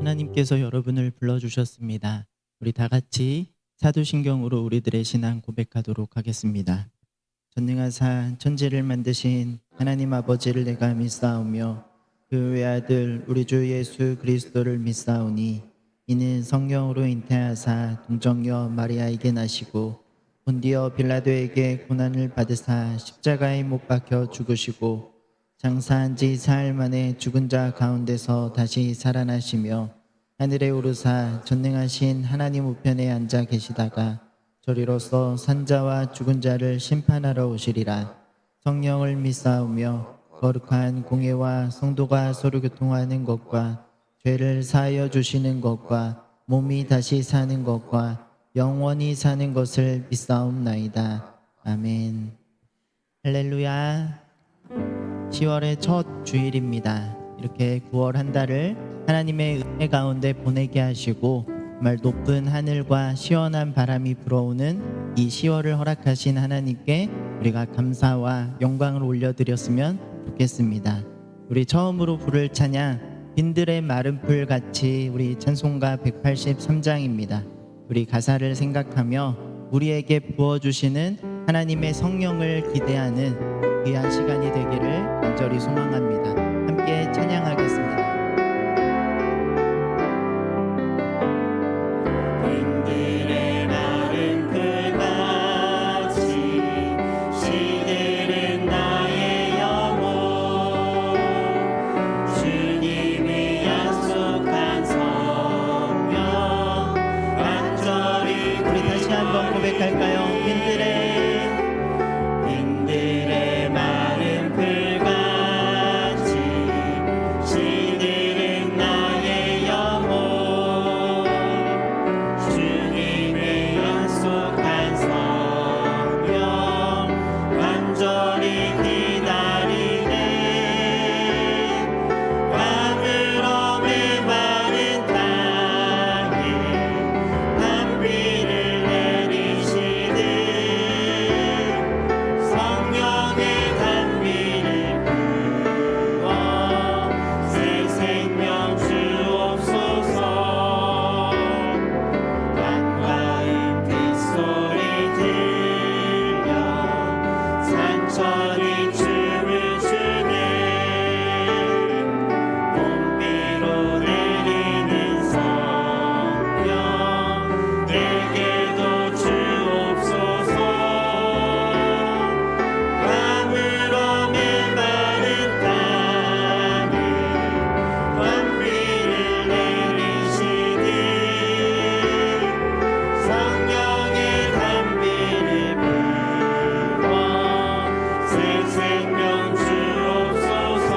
하나님께서 여러분을 불러주셨습니다. 우리 다 같이 사도신경으로 우리들의 신앙 고백하도록 하겠습니다. 전능하사 천지를 만드신 하나님 아버지를 내가 믿사오며 그 외아들 우리 주 예수 그리스도를 믿사오니 이는 성령으로 잉태하사 동정녀 마리아에게 나시고 본디어 빌라도에게 고난을 받으사 십자가에 못 박혀 죽으시고 장사한 지 사흘 만에 죽은 자 가운데서 다시 살아나시며 하늘에 오르사 전능하신 하나님 우편에 앉아 계시다가 저리로서 산자와 죽은 자를 심판하러 오시리라. 성령을 믿사오며 거룩한 공예와 성도가 서로 교통하는 것과 죄를 사하여 주시는 것과 몸이 다시 사는 것과 영원히 사는 것을 믿사옵나이다. 아멘. 할렐루야. 10월의 첫 주일입니다. 이렇게 9월 한 달을 하나님의 은혜 가운데 보내게 하시고 정말 높은 하늘과 시원한 바람이 불어오는 이 10월을 허락하신 하나님께 우리가 감사와 영광을 올려드렸으면 좋겠습니다. 우리 처음으로 부를 찬양 빈들의 마른 풀같이 우리 찬송가 183장입니다. 우리 가사를 생각하며 우리에게 부어주시는 하나님의 성령을 기대하는 귀한 시간이 되기를 간절히 소망합니다. 함께 찬양하겠습니다. 빈들의 마른 풀같이 시들은 나의 영혼 주님이 약속한 성령 완전히 우리 다시 한번 고백할까요? 빈들의 마른 풀같이 시들은 나의 영혼 주님의 약속한 성령 완전히 기다리네 밤으로 메마른 땅에 단비를 내리시듯 성령의 단비를 부어 새 생명 주옵소서 반가운 빗소리 들려 산천이 춤을 추네 봄비로 내리는 성령 내게도 주옵소서 밤으로 메마른 땅에 단비를 내리시듯 성령의 단비를 부어 새 생명 주옵소서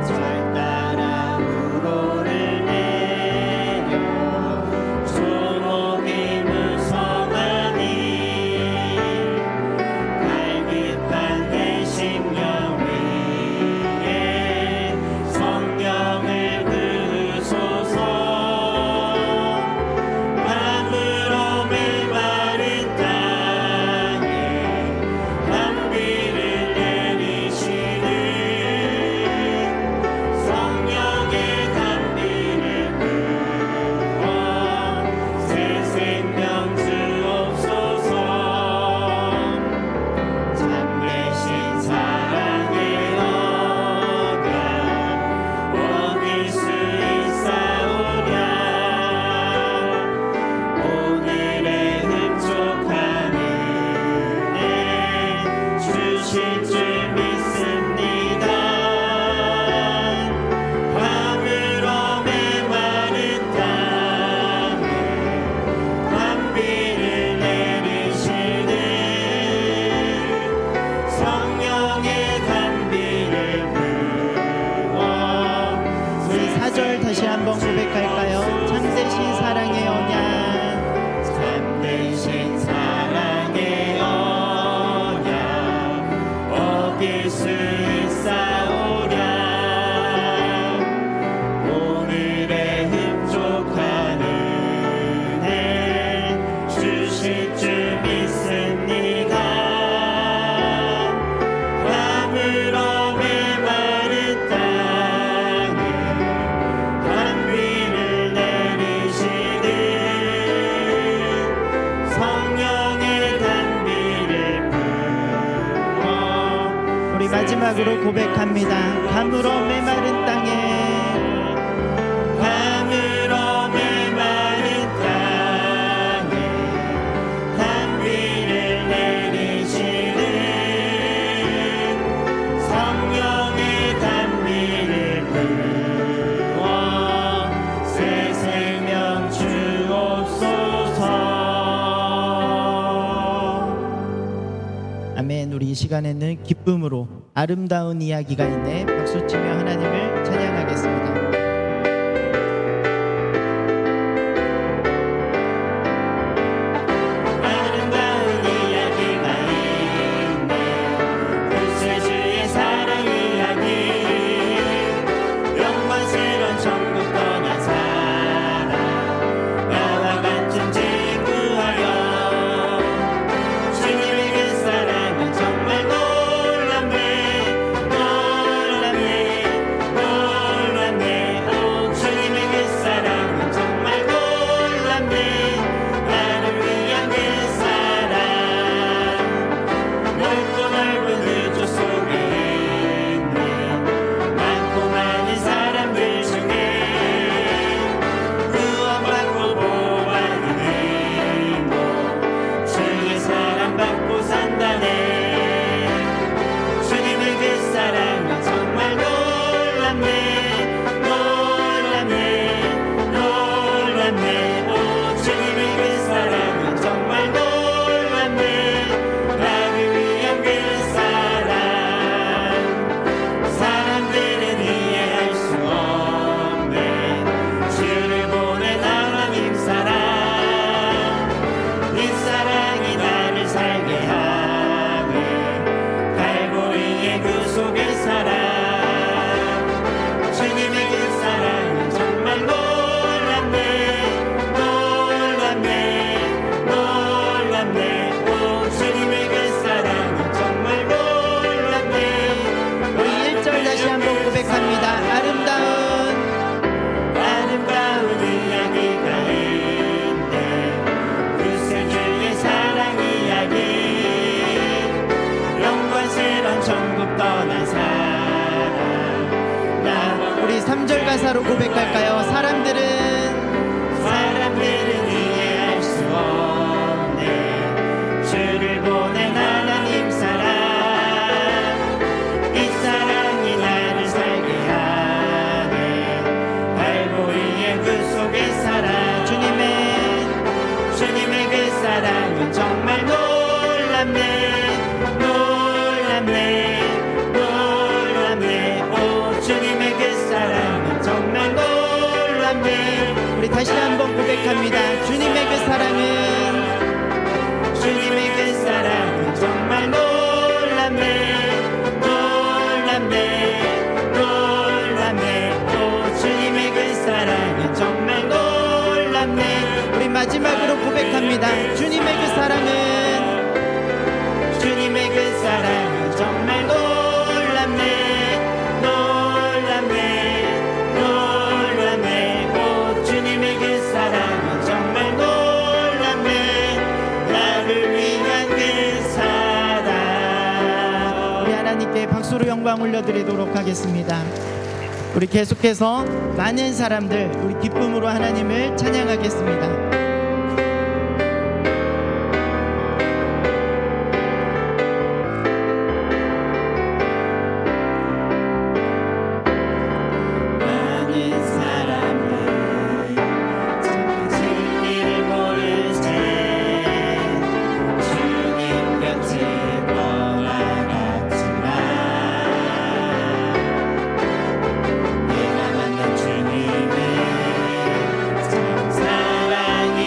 절 따라 우로를 내려 소목이 무성하니 갈급한 내 심령 위에 성령을 부으소서 밤으로 메마른 땅에 단비를 내리시듯 성령의 단비를 부어 새 생명 주옵소서 참되신 사랑의 언약 어길 수 있사오랴 오늘의 흡족한 은혜 주실 줄 믿습니다 밤으로 메마른 땅에 단비를 내리시듯 성령의 단비를 부어 우리 4절 다시 한번 고백할까요? 참되신 사랑의 언약 참되신 사랑의 언약 어길 수 있사오랴 오늘의 흡족한 은혜 주실 줄 믿습니다 밤으로 메마른 땅에 마지막으로 고백합니다. 감으로 메마른 땅에 감으로 메마른 땅에 단비를 내리시는 성령의 단비를 부어 새 생명 주옵소서. 아멘. 우리 이 시간에는 기쁨으로 아름다운 이야기가 있네 박수치며 하나님을 찬양하겠습니다. 아름다운 이야기가 있네 구세주의 사랑 이야기 영광스러운 천국 떠난 사랑 나와 같은 죄인 구하여 주님의 그 사랑은 정말 놀랍네 놀랍네 놀랍네 오 주님의 그 사랑은 정말 놀랍네 나를 위한 그 사랑 넓고 넓은 우주 속에 있네 많고 많은 사람들 중에 구원받고 보호받는 이모 주의 사랑받고 산다네 주님의 그 사랑은 정말 놀랍네 놀랍네 놀랍네 오 주님의 그 사랑은 정말 놀랍네 나를 위한 그 사랑 사람들은 이해할 수 없네 주를 보낸 하나님 사랑 이 사랑이 나를 살게 하네 갈보리의 구속의 사랑 주님의 그 사랑은 정말 놀랍네 놀랍네 놀랍네 오 주님의 그 사랑은 정말 놀랍네 우리 1절 다시 한번 고백합니다. 아름다운 이야기가 있네 구세주의 사랑 이야기 영광스러운 천국 떠난 사랑 나와 우리 3절 가사로 고백할까요? 사람들은 이해할 수 없네 주를 보낸 하나님 사랑 이 사랑이 나를 살게 하네 갈보리의 구속의 사랑 주님의 그 사랑은 정말 놀랍네 놀랍네 놀랍네 오 주님의 그 사랑은 정말 놀랍네 우리 다시 한번 고백합니다. 주님의 그 사랑은 정말 놀랍네 놀랍네 놀랍네 오 주님의 그 사랑은 정말 놀랍네 우리 마지막으로 고백합니다. 주님의 그 사랑은 정말 놀랍네 놀랍네 놀랍네 오 주님의 그 사랑은 정말 놀랍네 나를 위한 그 사랑 우리 하나님께 박수로 영광 올려드리도록 하겠습니다. 우리 계속해서 많은 사람들 우리 기쁨으로 하나님을 찬양하겠습니다. 많은 사람들 진리를 모를 때 주님 곁을 떠나갔지만 내가 만난 주님의 참 사랑이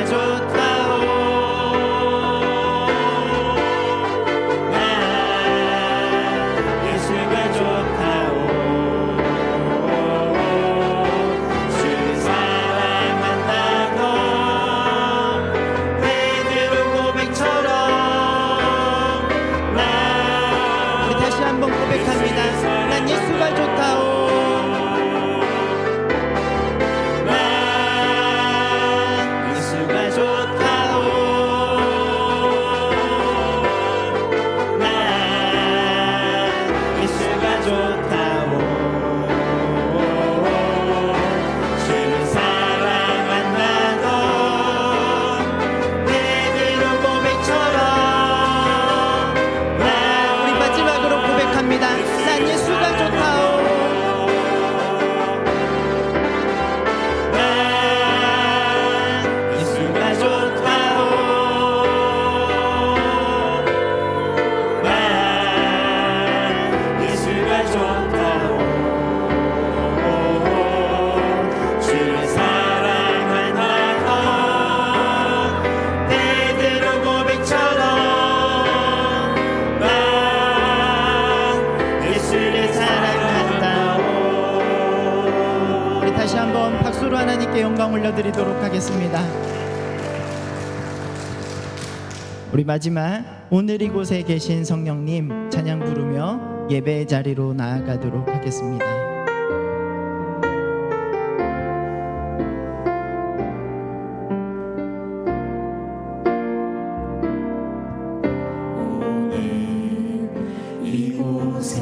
좋다오 예수가 좋다오 주를 사랑한다고 베드로 고백처럼 우리 다시 한번 고백합니다. 난 예수가 좋다오. 예수가 좋다오 난 예수가 좋다오 주를 사랑한다고 베드로 고백처럼 우리 마지막으로 고백합니다. 난 예수가 좋다오. 예수가 좋다오 난 예수가 좋다오 주를 사랑한다고 베드로 고백처럼 난 예수를 사랑한다오 우리 다시 한번 박수로 하나님께 영광 올려드리도록 하겠습니다. 우리 마지막 오늘 이곳에 계신 성령님 찬양 부르며 예배의 자리로 나아가도록 하겠습니다. 이곳에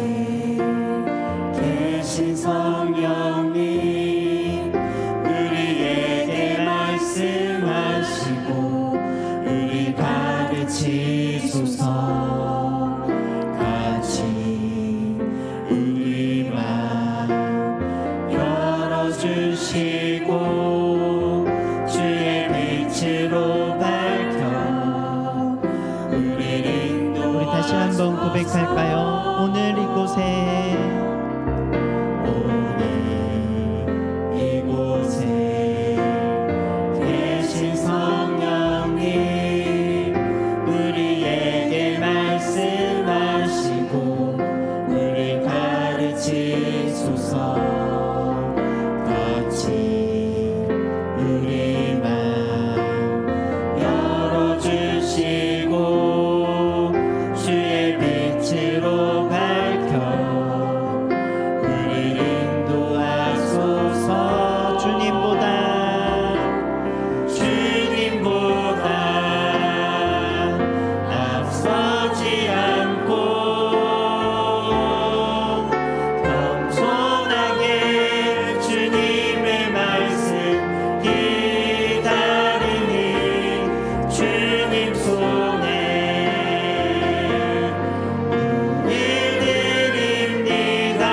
계신 성령님 우리에게 말씀하시고 우리 가르치소서 같이 우리 맘 열어주시고 주의 빛으로 밝혀 우리를 우리 다시 한번 고백할까요? 오늘 이곳에 이곳에 계신 성령님 우리에게 말씀하시고 우리 가르치소서 같이 우리 맘 열어주시고 주의 빛으로 밝혀 우리를 인도하소서 주님보다 앞서지 않고 겸손하게 주님의 말씀 기다리니 주님 손에 일드립니다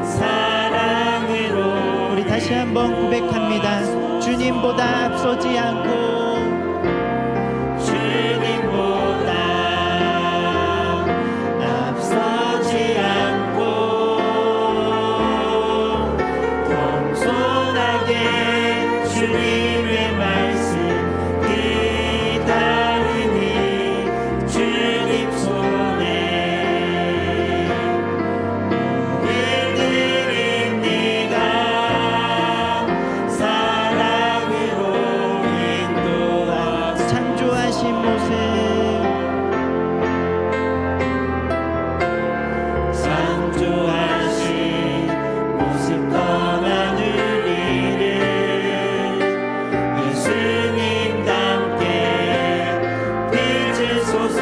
사랑으로 우리 다시 한번 고백합니다. 주님보다 앞서지 않고 주님보다 앞서지 않고 겸손하게 주님의 말씀 기다리니 주님 손에 일드립니다 사랑으로 인도하소서 창조하신 모습 창조하신 모습 떠나누리를 예수님답게 빚으소서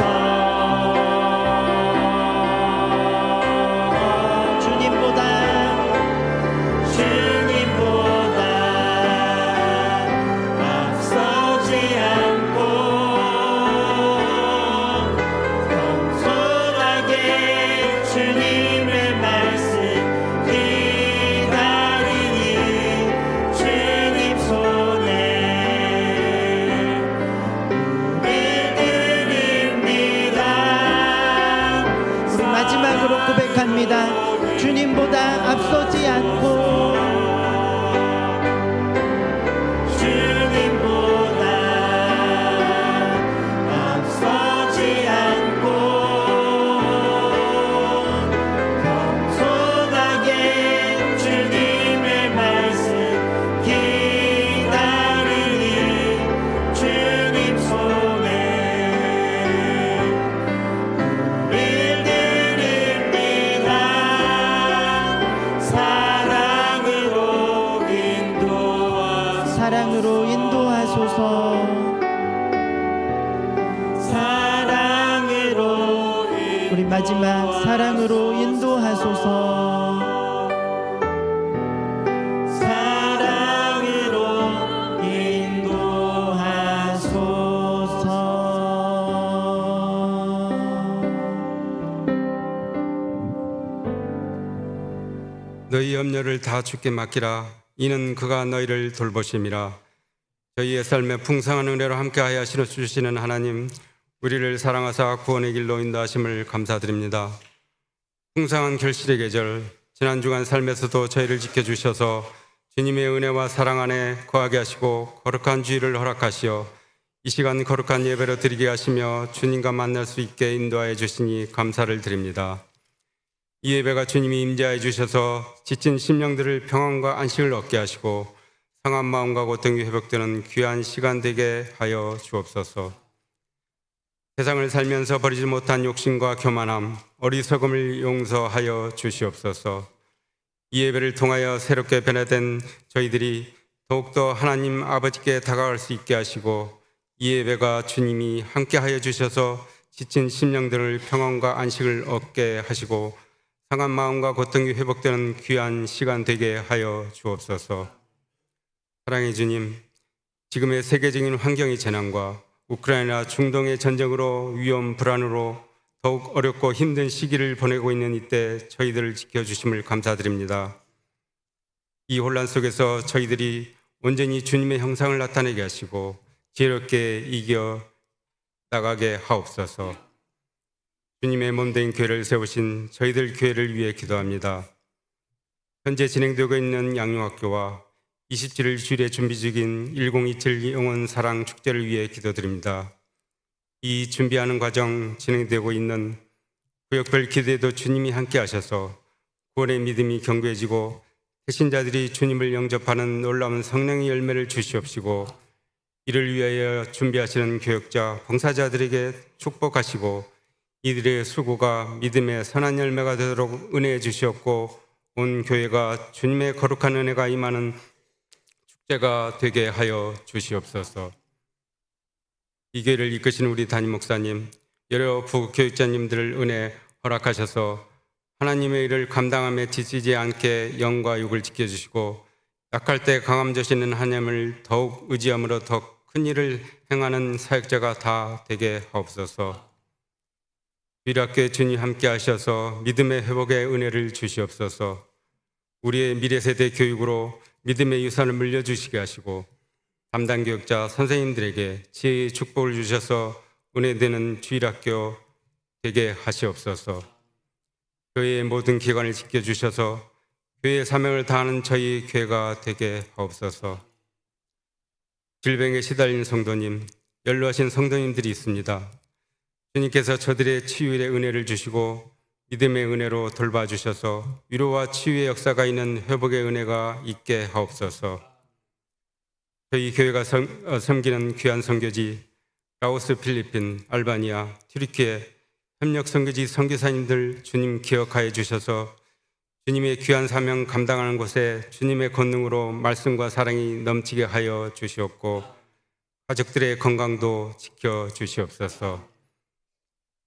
주님보다 앞서지 않고 겸손하게 주님의 말씀 기다리니 주님 손에 일드립니다 우리 마지막으로 고백합니다. 주님보다 앞서지 않고 주님보다 사랑으로 인도하소서. 사랑으로 우리 마지막 사랑으로 인도하소서. 사랑으로 인도하소서. 너희 염려를 다 주께 맡기라. 이는 그가 너희를 돌보심이라. 저희의 삶에 풍성한 은혜로 함께하여 하시는 주시는 하나님, 우리를 사랑하사 구원의 길로 인도하심을 감사드립니다. 풍성한 결실의 계절, 지난 주간 삶에서도 저희를 지켜주셔서 주님의 은혜와 사랑 안에 거하게 하시고 거룩한 주의를 허락하시어 이 시간 거룩한 예배로 드리게 하시며 주님과 만날 수 있게 인도하여 주시니 감사를 드립니다. 이 예배가 주님이 임재하여 주셔서 지친 심령들을 평안과 안식을 얻게 하시고 상한 마음과 고통이 회복되는 귀한 시간 되게 하여 주옵소서. 세상을 살면서 버리지 못한 욕심과 교만함, 어리석음을 용서하여 주시옵소서. 이 예배를 통하여 새롭게 변화된 저희들이 더욱더 하나님 아버지께 다가갈 수 있게 하시고 이 예배가 주님이 함께하여 주셔서 지친 심령들을 평안과 안식을 얻게 하시고 상한 마음과 고통이 회복되는 귀한 시간 되게 하여 주옵소서. 사랑의 주님, 지금의 세계적인 환경의 재난과 우크라이나 중동의 전쟁으로 위험 불안으로 더욱 어렵고 힘든 시기를 보내고 있는 이때 저희들을 지켜주심을 감사드립니다. 이 혼란 속에서 저희들이 온전히 주님의 형상을 나타내게 하시고 지혜롭게 이겨 나가게 하옵소서. 주님의 몸된 교회를 세우신 저희들 교회를 위해 기도합니다. 현재 진행되고 있는 양육학교와 27일 주일에 준비 중인 1027 영원 사랑 축제를 위해 기도드립니다. 이 준비하는 과정 진행되고 있는 구역별 기도에도 주님이 함께 하셔서 구원의 믿음이 견고해지고 배신자들이 주님을 영접하는 놀라운 성령의 열매를 주시옵시고 이를 위하여 준비하시는 교역자, 봉사자들에게 축복하시고 이들의 수고가 믿음의 선한 열매가 되도록 은혜해 주시옵고 온 교회가 주님의 거룩한 은혜가 임하는 축제가 되게 하여 주시옵소서. 이 교회를 이끄시는 우리 담임 목사님, 여러 부교육자님들을 은혜 허락하셔서 하나님의 일을 감당함에 지치지 않게 영과 육을 지켜주시고 약할 때 강함 되시는 하나님을 더욱 의지함으로 더 큰 일을 행하는 사역자가 다 되게 하옵소서. 주일학교에 주님 함께 하셔서 믿음의 회복의 은혜를 주시옵소서. 우리의 미래 세대 교육으로 믿음의 유산을 물려주시게 하시고 담당 교육자 선생님들에게 지혜의 축복을 주셔서 은혜되는 주일학교 되게 하시옵소서. 교회의 모든 기관을 지켜주셔서 교회의 사명을 다하는 저희 교회가 되게 하옵소서. 질병에 시달린 성도님, 연로하신 성도님들이 있습니다. 주님께서 저들의 치유의 은혜를 주시고 믿음의 은혜로 돌봐주셔서 위로와 치유의 역사가 있는 회복의 은혜가 있게 하옵소서. 저희 교회가 섬기는 귀한 선교지 라오스, 필리핀, 알바니아, 튀르키예 협력 선교지 선교사님들 주님 기억하여 주셔서 주님의 귀한 사명 감당하는 곳에 주님의 권능으로 말씀과 사랑이 넘치게 하여 주시옵고 가족들의 건강도 지켜 주시옵소서.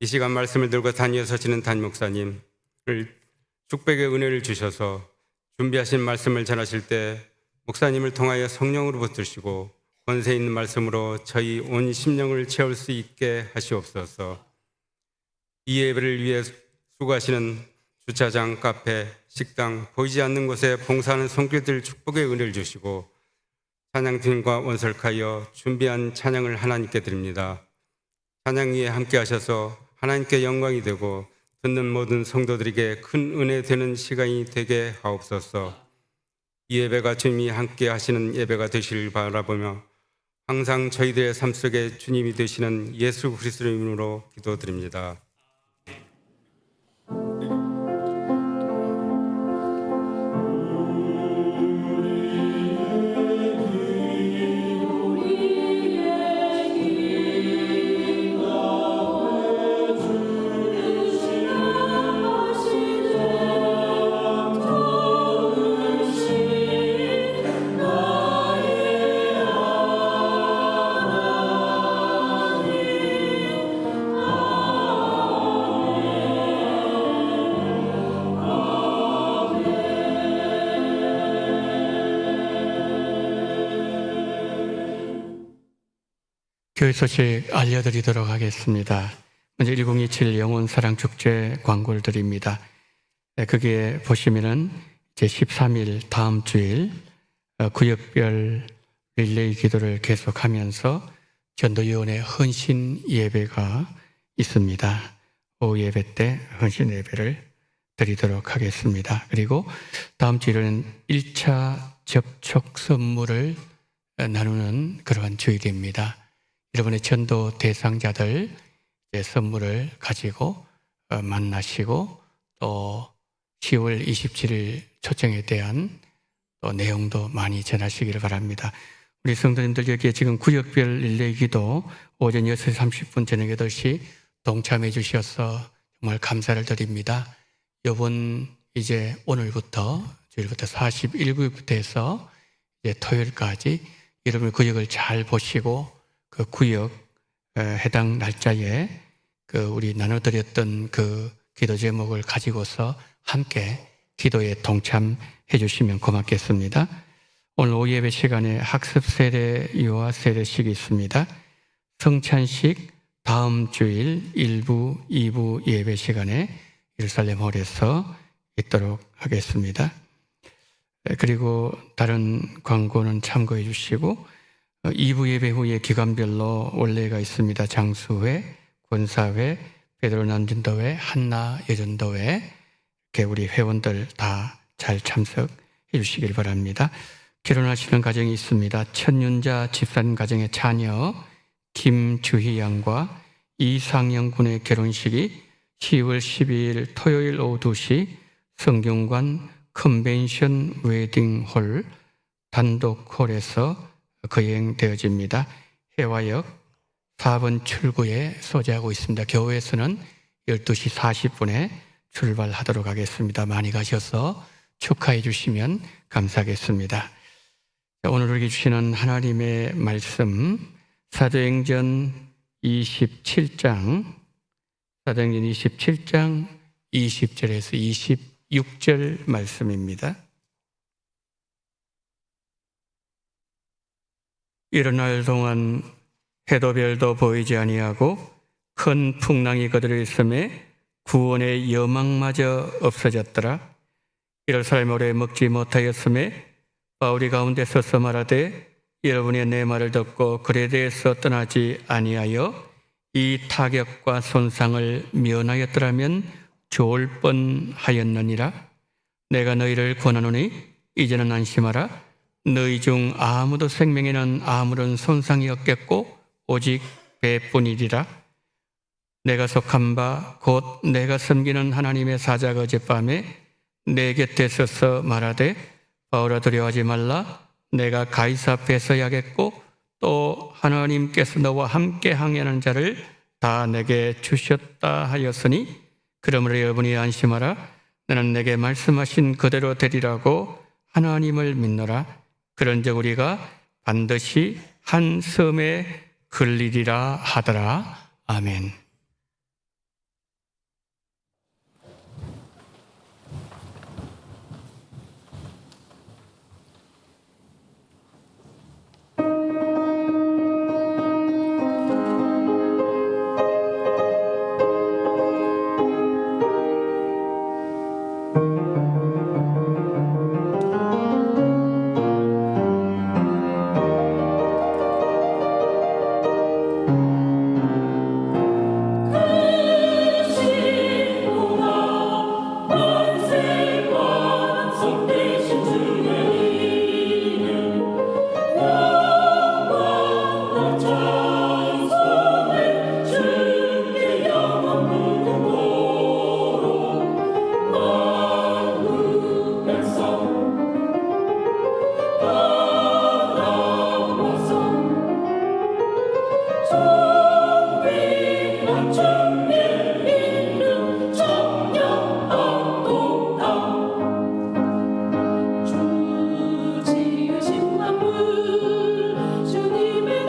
이 시간 말씀을 들고 단위에 서시는 담임 목사님을 축복의 은혜를 주셔서 준비하신 말씀을 전하실 때 목사님을 통하여 성령으로 붙드시고 권세 있는 말씀으로 저희 온 심령을 채울 수 있게 하시옵소서. 이 예배를 위해 수고하시는 주차장, 카페, 식당, 보이지 않는 곳에 봉사하는 손길들 축복의 은혜를 주시고 찬양팀과 원설하여 준비한 찬양을 하나님께 드립니다. 찬양 위에 함께 하셔서 하나님께 영광이 되고 듣는 모든 성도들에게 큰 은혜 되는 시간이 되게 하옵소서. 이 예배가 주님이 함께 하시는 예배가 되시길 바라보며 항상 저희들의 삶 속에 주님이 되시는 예수 그리스도의 이름으로 기도드립니다. 교회 소식 알려드리도록 하겠습니다. 먼저 1027 영혼사랑축제 광고를 드립니다. 거기에 보시면은 제 13일 다음 주일 구역별 릴레이 기도를 계속하면서 전도위원회 헌신 예배가 있습니다. 오후 예배 때 헌신 예배를 드리도록 하겠습니다. 그리고 다음 주일은 1차 접촉 선물을 나누는 그러한 주일입니다. 여러분의 전도 대상자들 선물을 가지고 만나시고 또 10월 27일 초청에 대한 또 내용도 많이 전하시기를 바랍니다. 우리 성도님들 여기에 지금 구역별 릴레이 기도 오전 6시 30분 저녁 8시 동참해 주셔서 정말 감사를 드립니다. 이번 이제 오늘부터 주일부터 41구역부터 해서 이제 토요일까지 여러분 구역을 잘 보시고 그 구역 해당 날짜에 그 우리 나눠드렸던 그 기도 제목을 가지고서 함께 기도에 동참해 주시면 고맙겠습니다. 오늘 오후 예배 시간에 학습 세례 유아 세례식이 있습니다. 성찬식 다음 주일 1부, 2부 예배 시간에 예루살렘 홀에서 있도록 하겠습니다. 그리고 다른 광고는 참고해 주시고 2부 예배 후에 기간별로 원래가 있습니다. 장수회, 권사회, 베드로 남전도회, 한나 여전도회 이렇게 우리 회원들 다 잘 참석해 주시길 바랍니다. 결혼하시는 가정이 있습니다. 천윤자 집사님 가정의 자녀 김주희 양과 이상영 군의 결혼식이 10월 12일 토요일 오후 2시 성균관 컨벤션 웨딩홀 단독홀에서 거행되어집니다. 해화역 4번 출구에 소재하고 있습니다. 교회에서는 12시 40분에 출발하도록 하겠습니다. 많이 가셔서 축하해 주시면 감사하겠습니다. 오늘 우리에게 주시는 하나님의 말씀 사도행전 27장 20절에서 26절 말씀입니다. 일어날 동안 해도 별도 보이지 아니하고 큰 풍랑이 거들어 있음에 구원의 여망마저 없어졌더라. 이럴 사람이 오래 먹지 못하였음에 바울이 가운데 서서 말하되 여러분이 내 말을 듣고 그에 대해서 떠나지 아니하여 이 타격과 손상을 면하였더라면 좋을 뻔하였느니라. 내가 너희를 권하노니 이제는 안심하라. 너희 중 아무도 생명에는 아무런 손상이 없겠고 오직 배뿐이리라. 내가 속한 바 곧 내가 섬기는 하나님의 사자가 어젯밤에 내 곁에 서서 말하되 바울아 두려워하지 말라. 내가 가이사 앞에 서야겠고 또 하나님께서 너와 함께 항해하는 자를 다 내게 주셨다 하였으니 그러므로 여러분이 안심하라. 나는 내게 말씀하신 그대로 되리라고 하나님을 믿노라. 그런즉 우리가 반드시 한 섬에 걸리리라 하더라. 아멘. 주지으신 만물 주님의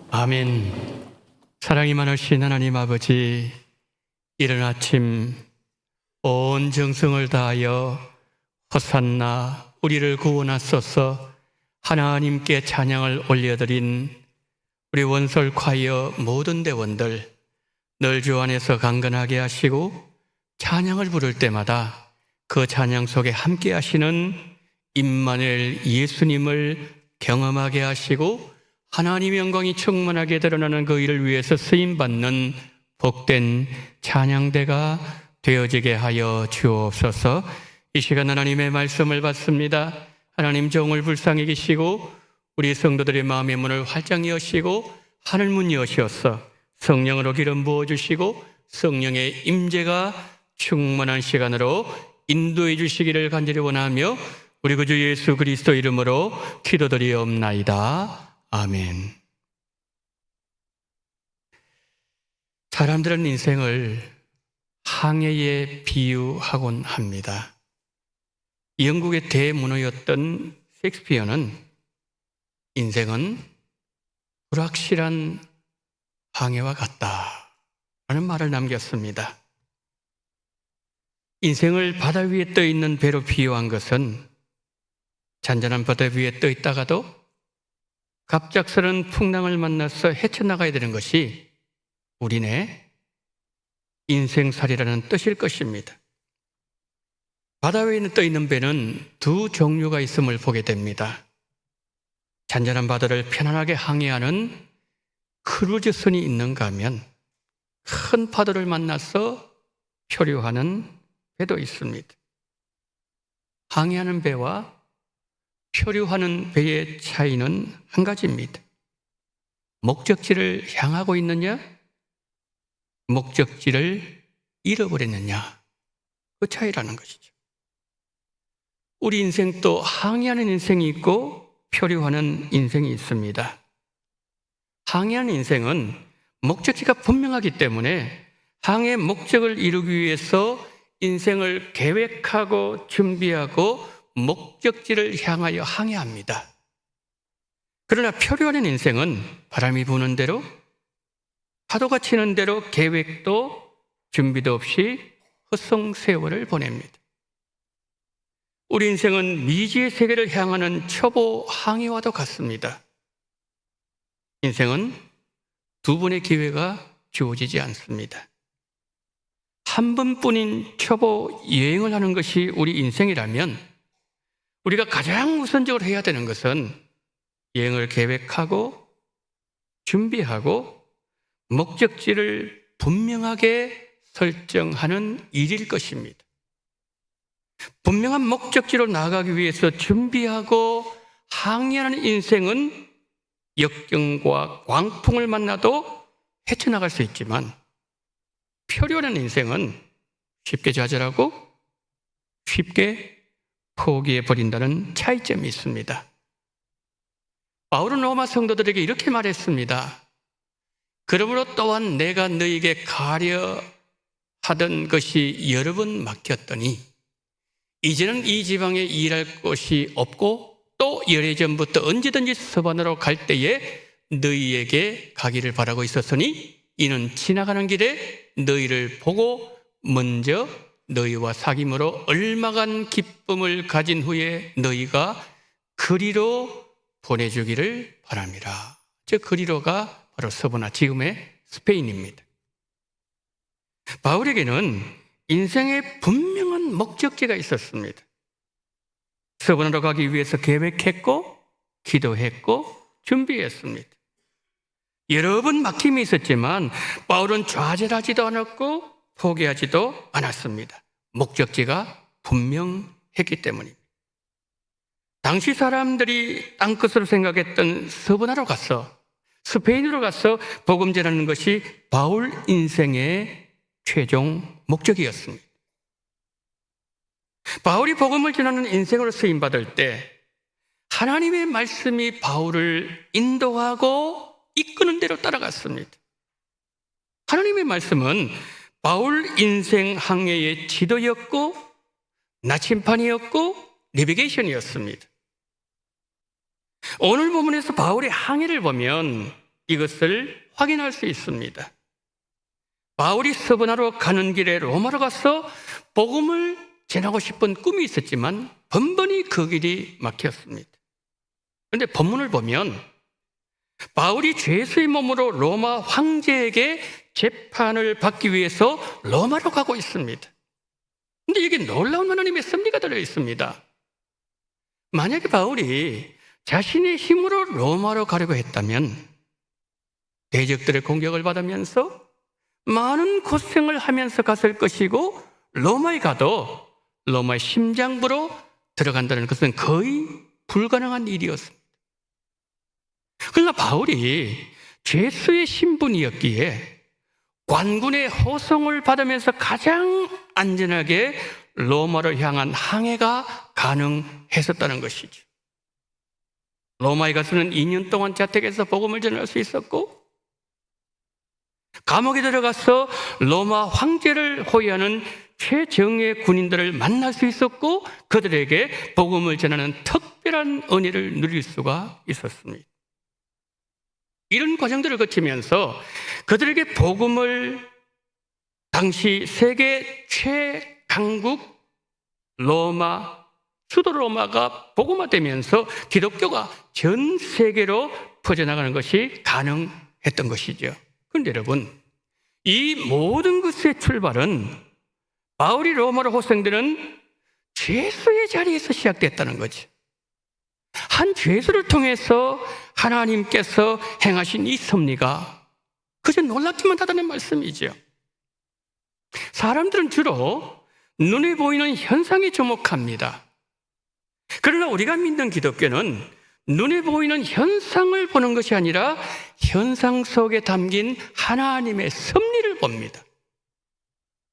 아멘. 사랑이 많으신 하나님 아버지, 이른 아침 온 정성을 다하여 호산나 우리를 구원하소서 하나님께 찬양을 올려드린 우리 원솔 콰이어 모든 대원들, 늘 주 안에서 강건하게 하시고 찬양을 부를 때마다 그 찬양 속에 함께 하시는 임마누엘 예수님을 경험하게 하시고 하나님의 영광이 충만하게 드러나는 그 일을 위해서 쓰임받는 복된 찬양대가 되어지게 하여 주옵소서. 이 시간 하나님의 말씀을 받습니다. 하나님 종을 불쌍히 계시고 우리 성도들의 마음의 문을 활짝 여시고 하늘문 여시어서 성령으로 기름 부어주시고 성령의 임재가 충만한 시간으로 인도해 주시기를 간절히 원하며 우리 구주 예수 그리스도 이름으로 기도드리옵나이다. 아멘. 사람들은 인생을 항해에 비유하곤 합니다. 영국의 대문호였던 셰익스피어는 인생은 불확실한 항해와 같다라는 말을 남겼습니다. 인생을 바다 위에 떠 있는 배로 비유한 것은 잔잔한 바다 위에 떠 있다가도 갑작스런 풍랑을 만나서 헤쳐나가야 되는 것이 우리네 인생살이라는 뜻일 것입니다. 바다 위에 떠 있는 배는 두 종류가 있음을 보게 됩니다. 잔잔한 바다를 편안하게 항해하는 크루즈선이 있는가 하면 큰 파도를 만나서 표류하는 배도 있습니다. 항해하는 배와 표류하는 배의 차이는 한 가지입니다. 목적지를 향하고 있느냐, 목적지를 잃어버렸느냐, 그 차이라는 것이죠. 우리 인생도 항해하는 인생이 있고 표류하는 인생이 있습니다. 항해하는 인생은 목적지가 분명하기 때문에 항해 목적을 이루기 위해서 인생을 계획하고 준비하고 목적지를 향하여 항해합니다. 그러나 표류하는 인생은 바람이 부는 대로, 파도가 치는 대로 계획도 준비도 없이 헛성세월을 보냅니다. 우리 인생은 미지의 세계를 향하는 초보 항해와도 같습니다. 인생은 두 번의 기회가 주어지지 않습니다. 한 번뿐인 초보 여행을 하는 것이 우리 인생이라면 우리가 가장 우선적으로 해야 되는 것은 여행을 계획하고 준비하고 목적지를 분명하게 설정하는 일일 것입니다. 분명한 목적지로 나아가기 위해서 준비하고 항해하는 인생은 역경과 광풍을 만나도 헤쳐나갈 수 있지만 표류하는 인생은 쉽게 좌절하고 쉽게 포기해버린다는 차이점이 있습니다. 바울은 로마 성도들에게 이렇게 말했습니다. 그러므로 또한 내가 너희에게 가려 하던 것이 여러 번 막혔더니 이제는 이 지방에 일할 곳이 없고 또 열애전부터 언제든지 서반으로 갈 때에 너희에게 가기를 바라고 있었으니 이는 지나가는 길에 너희를 보고 먼저 너희와 사귐으로 얼마간 기쁨을 가진 후에 너희가 그리로 보내주기를 바랍니다. 저 그리로가 바로 서버나 지금의 스페인입니다. 바울에게는 인생의 분명한 목적지가 있었습니다. 서버나로 가기 위해서 계획했고 기도했고 준비했습니다. 여러 번 막힘이 있었지만 바울은 좌절하지도 않았고 포기하지도 않았습니다. 목적지가 분명했기 때문입니다. 당시 사람들이 땅끝으로 생각했던 서버나로 가서 스페인으로 가서 복음 전하는 것이 바울 인생의 최종 목적이었습니다. 바울이 복음을 전하는 인생으로 쓰임받을 때 하나님의 말씀이 바울을 인도하고 이끄는 대로 따라갔습니다. 하나님의 말씀은 바울 인생 항해의 지도였고 나침판이었고 내비게이션이었습니다. 오늘 본문에서 바울의 항해를 보면 이것을 확인할 수 있습니다. 바울이 서번하러 가는 길에 로마로 가서 복음을 전하고 싶은 꿈이 있었지만 번번이 그 길이 막혔습니다. 그런데 본문을 보면 바울이 죄수의 몸으로 로마 황제에게 재판을 받기 위해서 로마로 가고 있습니다. 그런데 여기 놀라운 하나님의 섭리가 들어 있습니다. 만약에 바울이 자신의 힘으로 로마로 가려고 했다면 대적들의 공격을 받으면서 많은 고생을 하면서 갔을 것이고 로마에 가도 로마의 심장부로 들어간다는 것은 거의 불가능한 일이었습니다. 그러나 바울이 죄수의 신분이었기에 관군의 호송을 받으면서 가장 안전하게 로마를 향한 항해가 가능했었다는 것이죠. 로마에 가서는 2년 동안 자택에서 복음을 전할 수 있었고 감옥에 들어가서 로마 황제를 호위하는 최정예 군인들을 만날 수 있었고 그들에게 복음을 전하는 특별한 은혜를 누릴 수가 있었습니다. 이런 과정들을 거치면서 그들에게 복음을 당시 세계 최강국 로마, 수도 로마가 복음화되면서 기독교가 전 세계로 퍼져나가는 것이 가능했던 것이죠. 그런데 여러분, 이 모든 것의 출발은 바울이 로마로 호송되는 죄수의 자리에서 시작됐다는 거죠. 한 죄수를 통해서 하나님께서 행하신 이 섭리가 그저 놀랍기만 하다는 말씀이죠. 사람들은 주로 눈에 보이는 현상에 주목합니다. 그러나 우리가 믿는 기독교는 눈에 보이는 현상을 보는 것이 아니라 현상 속에 담긴 하나님의 섭리를 봅니다.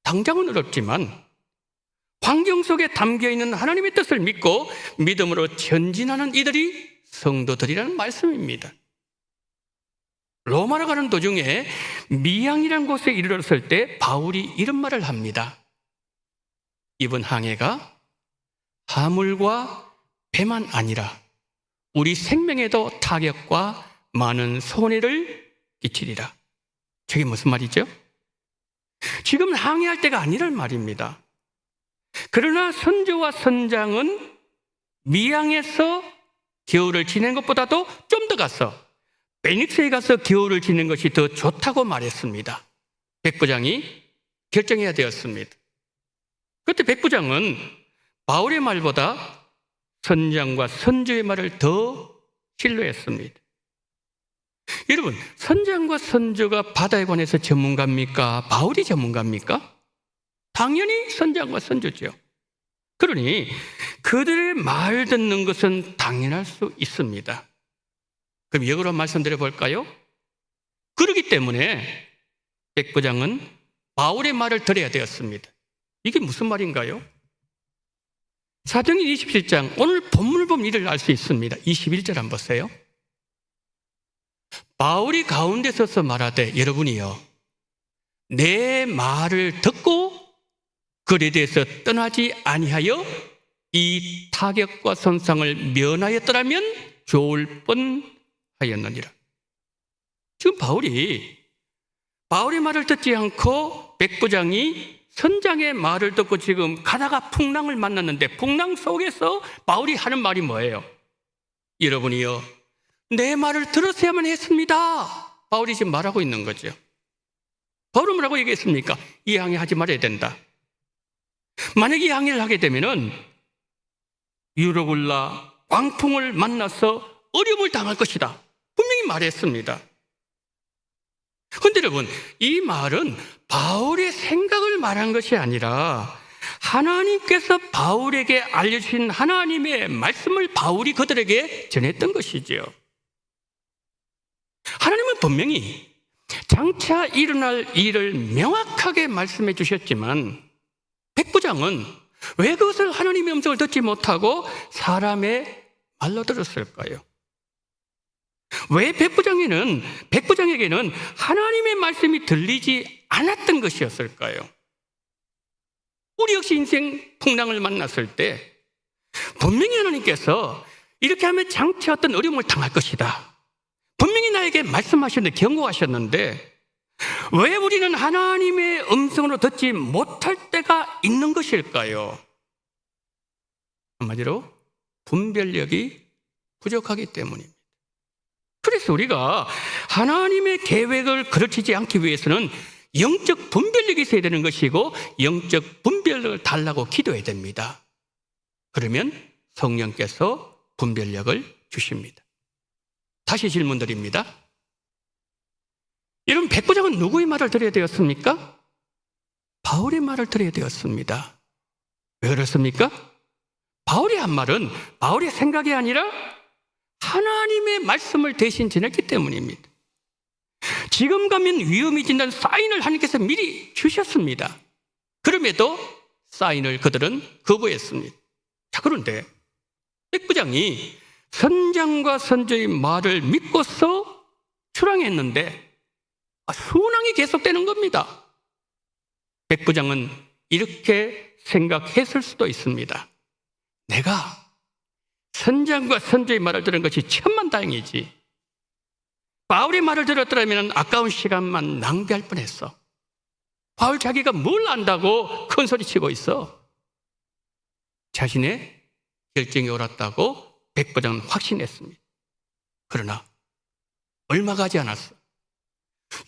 당장은 어렵지만 환경 속에 담겨있는 하나님의 뜻을 믿고 믿음으로 전진하는 이들이 성도들이라는 말씀입니다. 로마로 가는 도중에 미양이라는 곳에 이르렀을 때 바울이 이런 말을 합니다. 이번 항해가 화물과 배만 아니라 우리 생명에도 타격과 많은 손해를 끼치리라. 저게 무슨 말이죠? 지금 항해할 때가 아니란 말입니다. 그러나 선조와 선장은 미양에서 겨울을 지낸 것보다도 좀 더 가서 베니스에 가서 겨울을 지낸 것이 더 좋다고 말했습니다. 백부장이 결정해야 되었습니다. 그때 백부장은 바울의 말보다 선장과 선조의 말을 더 신뢰했습니다. 여러분, 선장과 선조가 바다에 관해서 전문가입니까? 바울이 전문가입니까? 당연히 선장과 선조죠. 그러니 그들의 말 듣는 것은 당연할 수 있습니다. 그럼 역으로 말씀드려 볼까요? 그렇기 때문에 백부장은 바울의 말을 들어야 되었습니다. 이게 무슨 말인가요? 사도행전 27장, 오늘 본문을 보면 이를 알 수 있습니다. 21절 한번 보세요. 바울이 가운데 서서 말하되 여러분이요 내 말을 듣고 그에 대해서 떠나지 아니하여 이 타격과 손상을 면하였더라면 좋을 뻔하였느니라. 지금 바울의 말을 듣지 않고 백부장이 선장의 말을 듣고 지금 가다가 풍랑을 만났는데 풍랑 속에서 바울이 하는 말이 뭐예요? 여러분이요 내 말을 들었어야만 했습니다. 바울이 지금 말하고 있는 거죠. 바울은 뭐라고 얘기했습니까? 이 항해 하지 말아야 된다. 만약에 이 항해를 하게 되면은 유로굴라 광풍을 만나서 어려움을 당할 것이다. 분명히 말했습니다. 그런데 여러분, 이 말은 바울의 생각을 말한 것이 아니라 하나님께서 바울에게 알려주신 하나님의 말씀을 바울이 그들에게 전했던 것이죠. 하나님은 분명히 장차 일어날 일을 명확하게 말씀해 주셨지만 백부장은 왜 그것을 하나님의 음성을 듣지 못하고 사람의 말로 들었을까요? 왜 백부장에게는 하나님의 말씀이 들리지 않았던 것이었을까요? 우리 역시 인생 풍랑을 만났을 때 분명히 하나님께서 이렇게 하면 장차 어떤 어려움을 당할 것이다, 분명히 나에게 말씀하셨는데, 경고하셨는데 왜 우리는 하나님의 음성으로 듣지 못할 때가 있는 것일까요? 한마디로 분별력이 부족하기 때문입니다. 그래서 우리가 하나님의 계획을 그르치지 않기 위해서는 영적 분별력이 있어야 되는 것이고, 영적 분별력을 달라고 기도해야 됩니다. 그러면 성령께서 분별력을 주십니다. 다시 질문 드립니다. 여러분, 백부장은 누구의 말을 들어야 되었습니까? 바울의 말을 들어야 되었습니다. 왜 그렇습니까? 바울이 한 말은 바울의 생각이 아니라 하나님의 말씀을 대신 전했기 때문입니다. 지금 가면 위험해진다는 사인을 하나님께서 미리 주셨습니다. 그럼에도 사인을 그들은 거부했습니다. 자, 그런데 백부장이 선장과 선조의 말을 믿고서 출항했는데 순항이 계속되는 겁니다. 백부장은 이렇게 생각했을 수도 있습니다. 내가 선장과 선조의 말을 들은 것이 천만다행이지, 바울의 말을 들었더라면 아까운 시간만 낭비할 뻔했어. 바울 자기가 뭘 안다고 큰 소리치고 있어. 자신의 결정이 옳았다고 백부장은 확신했습니다. 그러나 얼마 가지 않았어.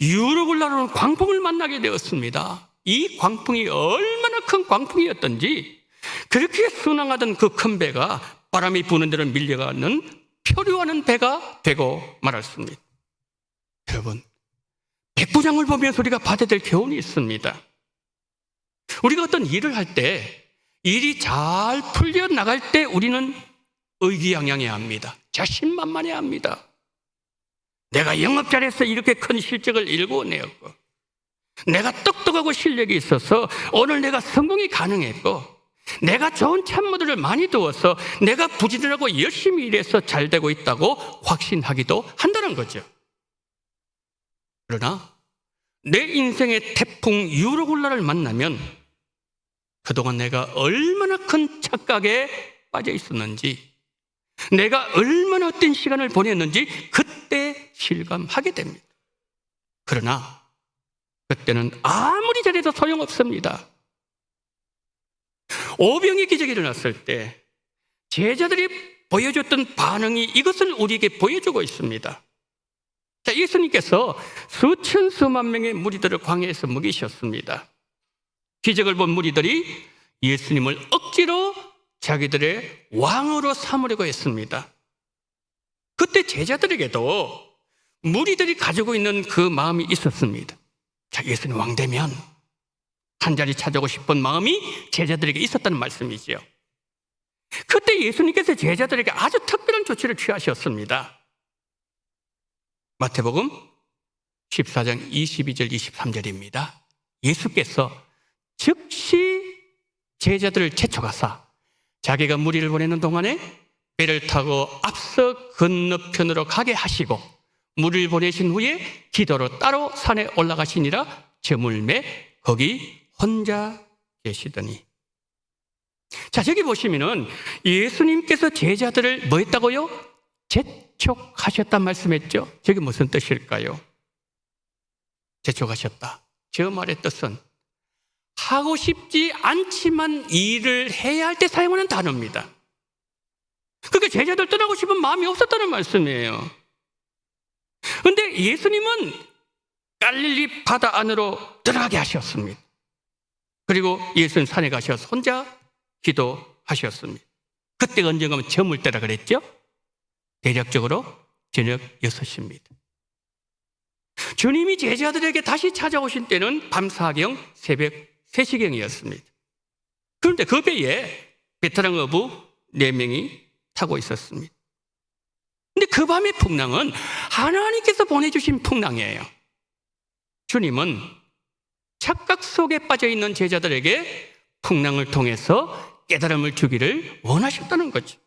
유럽을 나르는 광풍을 만나게 되었습니다. 이 광풍이 얼마나 큰 광풍이었던지 그렇게 순항하던 그 큰 배가 바람이 부는 대로 밀려가는 표류하는 배가 되고 말았습니다. 여러분, 백부장을 보면서 우리가 받아야 될 교훈이 있습니다. 우리가 어떤 일을 할 때 일이 잘 풀려나갈 때 우리는 의기양양해야 합니다. 자신만만해야 합니다. 내가 영업 잘해서 이렇게 큰 실적을 일궈내었고, 내가 똑똑하고 실력이 있어서 오늘 내가 성공이 가능했고, 내가 좋은 참모들을 많이 두어서 내가 부지런하고 열심히 일해서 잘 되고 있다고 확신하기도 한다는 거죠. 그러나 내 인생의 태풍 유로굴라를 만나면 그동안 내가 얼마나 큰 착각에 빠져 있었는지, 내가 얼마나 어떤 시간을 보냈는지 그때 실감하게 됩니다. 그러나 그때는 아무리 잘해도 소용없습니다. 오병의 기적이 일어났을 때 제자들이 보여줬던 반응이 이것을 우리에게 보여주고 있습니다. 자, 예수님께서 수천 수만 명의 무리들을 광야에서 먹이셨습니다. 기적을 본 무리들이 예수님을 억지로 자기들의 왕으로 삼으려고 했습니다. 그때 제자들에게도 무리들이 가지고 있는 그 마음이 있었습니다. 자, 예수님 왕 되면 한 자리 찾아오고 싶은 마음이 제자들에게 있었다는 말씀이지요. 그때 예수님께서 제자들에게 아주 특별한 조치를 취하셨습니다. 마태복음 14장 22절 23절입니다. 예수께서 즉시 제자들을 재촉하사 자기가 무리를 보내는 동안에 배를 타고 앞서 건너편으로 가게 하시고 무리를 보내신 후에 기도로 따로 산에 올라가시니라. 저물매 거기 혼자 계시더니. 자, 저기 보시면은 예수님께서 제자들을 뭐 했다고요? 재촉하셨단 말씀했죠. 저게 무슨 뜻일까요? 재촉하셨다. 저 말의 뜻은 하고 싶지 않지만 일을 해야 할 때 사용하는 단어입니다. 그러니까 제자들 떠나고 싶은 마음이 없었다는 말씀이에요. 그런데 예수님은 갈릴리 바다 안으로 들어가게 하셨습니다. 그리고 예수님 산에 가셔서 혼자 기도하셨습니다. 그때가 언젠가 하면 저물 때라 그랬죠? 대략적으로 저녁 6시입니다. 주님이 제자들에게 다시 찾아오신 때는 밤사경 새벽 3시경이었습니다. 그런데 그 배에 베테랑 어부 4명이 타고 있었습니다. 근데 그 밤의 풍랑은 하나님께서 보내주신 풍랑이에요. 주님은 착각 속에 빠져있는 제자들에게 풍랑을 통해서 깨달음을 주기를 원하셨다는 거죠.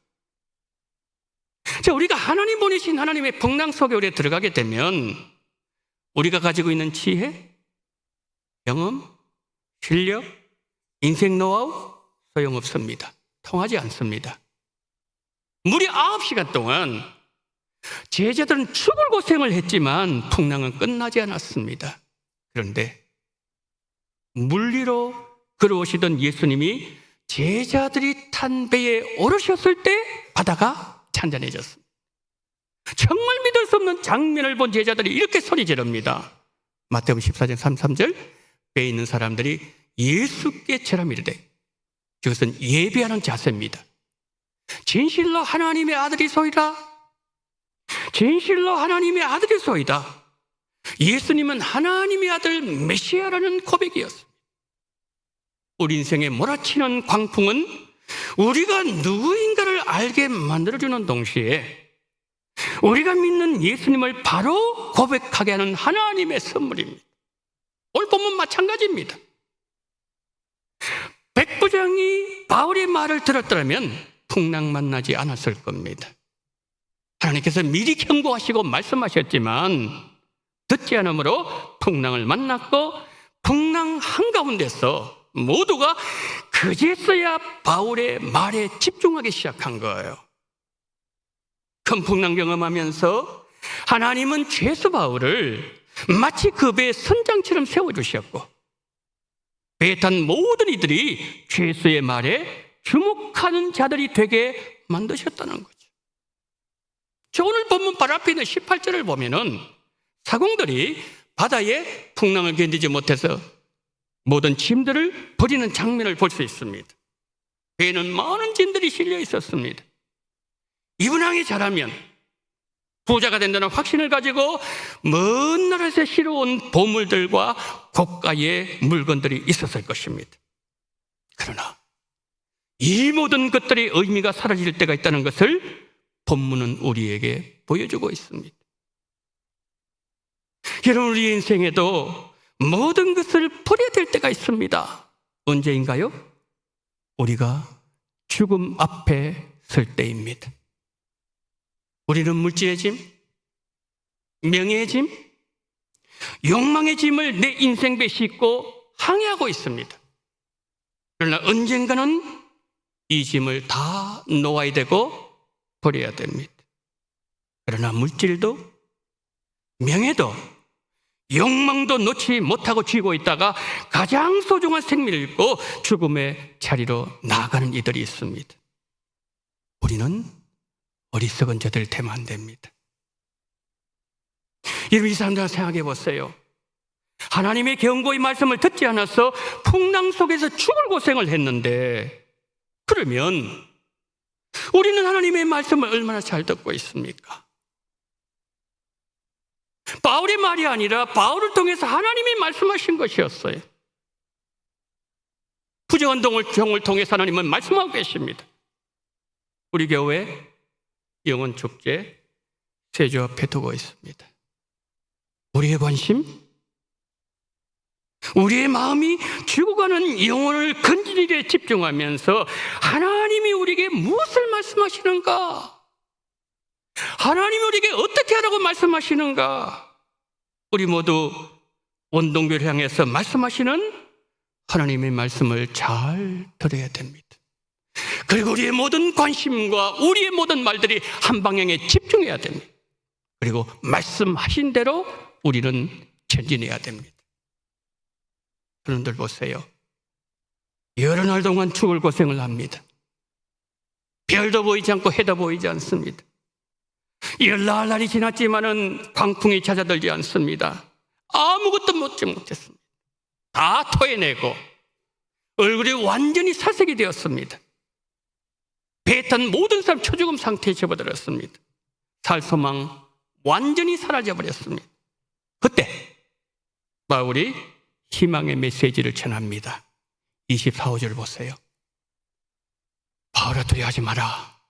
자, 우리가 하나님 보내신 하나님의 풍랑 속에 우리가 들어가게 되면 우리가 가지고 있는 지혜, 경험, 실력, 인생 노하우 소용없습니다. 통하지 않습니다. 무려 9시간 동안 제자들은 죽을 고생을 했지만 풍랑은 끝나지 않았습니다. 그런데 물 위로 걸어오시던 예수님이 제자들이 탄 배에 오르셨을 때 바다가 찬잔해졌습니다. 정말 믿을 수 없는 장면을 본 제자들이 이렇게 소리 지릅니다. 마태복음 14장 33절, 배에 있는 사람들이 예수께 절하며 이르되, 이것은 예배하는 자세입니다. 진실로 하나님의 아들이소이다. 진실로 하나님의 아들이소이다. 예수님은 하나님의 아들 메시아라는 고백이었습니다. 우리 인생에 몰아치는 광풍은 우리가 누구인가를 알게 만들어주는 동시에 우리가 믿는 예수님을 바로 고백하게 하는 하나님의 선물입니다. 오늘 본문 마찬가지입니다. 백부장이 바울의 말을 들었더라면 풍랑 만나지 않았을 겁니다. 하나님께서 미리 경고하시고 말씀하셨지만 듣지 않으므로 풍랑을 만났고, 풍랑 한가운데서 모두가 그제서야 바울의 말에 집중하기 시작한 거예요. 큰 풍랑 경험하면서 하나님은 죄수 바울을 마치 그 배의 선장처럼 세워주셨고, 배에 탄 모든 이들이 죄수의 말에 주목하는 자들이 되게 만드셨다는 거죠. 저 오늘 본문 바로 앞에 있는 18절을 보면은 사공들이 바다에 풍랑을 견디지 못해서 모든 짐들을 버리는 장면을 볼 수 있습니다. 배에는 많은 짐들이 실려 있었습니다. 이분항이 잘하면 부자가 된다는 확신을 가지고 먼 나라에서 실어온 보물들과 고가의 물건들이 있었을 것입니다. 그러나 이 모든 것들의 의미가 사라질 때가 있다는 것을 본문은 우리에게 보여주고 있습니다. 여러분, 우리 인생에도 모든 것을 버려야 될 때가 있습니다. 언제인가요? 우리가 죽음 앞에 설 때입니다. 우리는 물질의 짐, 명예의 짐, 욕망의 짐을 내 인생배에 싣고 항해하고 있습니다. 그러나 언젠가는 이 짐을 다 놓아야 되고 버려야 됩니다. 그러나 물질도, 명예도, 욕망도 놓지 못하고 쥐고 있다가 가장 소중한 생명을 잃고 죽음의 자리로 나아가는 이들이 있습니다. 우리는 어리석은 자들 되면 안 됩니다. 여러분, 이 사람들 생각해 보세요. 하나님의 경고의 말씀을 듣지 않아서 풍랑 속에서 죽을 고생을 했는데, 그러면 우리는 하나님의 말씀을 얼마나 잘 듣고 있습니까? 바울의 말이 아니라 바울을 통해서 하나님이 말씀하신 것이었어요. 부정운동을 통해서 하나님은 말씀하고 계십니다. 우리 교회 영혼 축제 세주 앞에 두고 있습니다. 우리의 관심, 우리의 마음이 죽어가는 영혼을 건지는 일에 집중하면서 하나님이 우리에게 무엇을 말씀하시는가? 하나님이 우리에게 어떻게 하라고 말씀하시는가? 우리 모두 원동교를 향해서 말씀하시는 하나님의 말씀을 잘 들어야 됩니다. 그리고 우리의 모든 관심과 우리의 모든 말들이 한 방향에 집중해야 됩니다. 그리고 말씀하신 대로 우리는 전진해야 됩니다. 그런들 보세요. 여러 날 동안 죽을 고생을 합니다. 별도 보이지 않고 해도 보이지 않습니다. 열날이 지났지만은 광풍이 찾아들지 않습니다. 아무것도 먹지 못했습니다. 다 토해내고 얼굴이 완전히 사색이 되었습니다. 배에 탄 모든 사람 초죽음 상태에 접어들었습니다. 살 소망 완전히 사라져버렸습니다. 그때 바울이 희망의 메시지를 전합니다. 24, 5절 보세요. 바울아, 두려워하지 마라.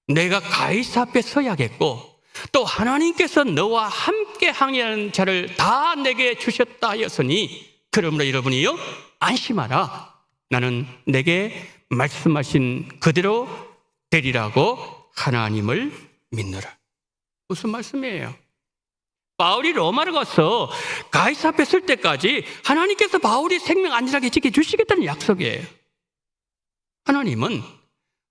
내가 가이사 앞에 서야겠고 또 하나님께서 너와 함께 항해하는 자를 다 내게 주셨다 하였으니 그러므로 여러분이요 안심하라. 나는 내게 말씀하신 그대로 되리라고 하나님을 믿노라. 무슨 말씀이에요? 바울이 로마로 가서 가이사 앞에 설 때까지 하나님께서 바울이 생명 안전하게 지켜주시겠다는 약속이에요. 하나님은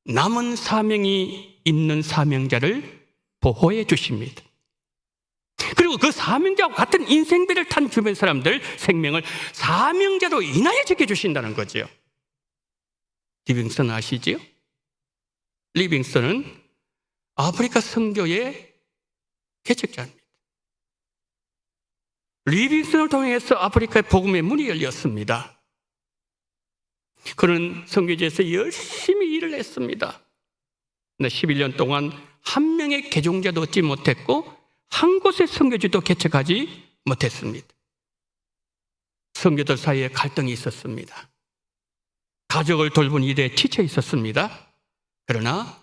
남은 사명이 있는 사명자를 보호해 주십니다. 그리고 그 사명자와 같은 인생배를 탄 주변 사람들 생명을 사명자로 인하여 지켜주신다는 거죠. 리빙스턴 아시지요? 리빙스턴은 아프리카 선교의 개척자입니다. 리빙스턴을 통해서 아프리카의 복음의 문이 열렸습니다. 그는 선교지에서 열심히 일을 했습니다. 11년 동안 한 명의 개종자도 얻지 못했고 한 곳의 선교지도 개척하지 못했습니다. 선교들 사이에 갈등이 있었습니다. 가족을 돌본 일에 지쳐 있었습니다. 그러나